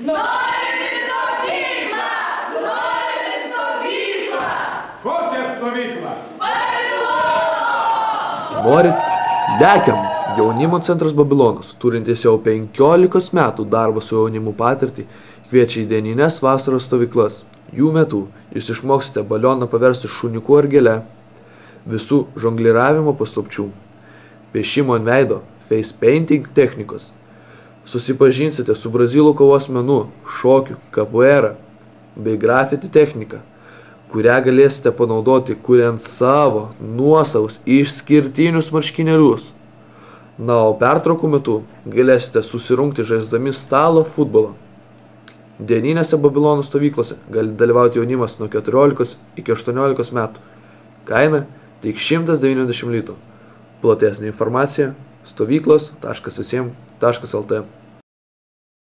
Norime stovyklą! Norime stovyklą! Kokią stovyklą? Babilono! Norit? Lekiam! Jaunimo centras Babilonas, turintis jau 15 metų darbo su jaunimu patirtį, kviečia į dienines vasaros stovyklas. Jų metu jūs išmoksite balioną paversti šuniuku ar gėle, visų žongliravimo paslapčių, piešimo ant veido, face painting technikos. Susipažinsite su brazilų kovos menu, šokiu, capoeira bei grafiti technika, kurią galėsite panaudoti kuriant savo nuosavus išskirtinius marškinėlius. Na, o pertraukų metu galėsite susirungti žaisdami stalo futbolą. Dieninėse Babilono stovyklose gali dalyvauti jaunimas nuo 14 iki 18 metų. Kaina tik 190 litų. Platesnė informacija stovyklos.sm.lt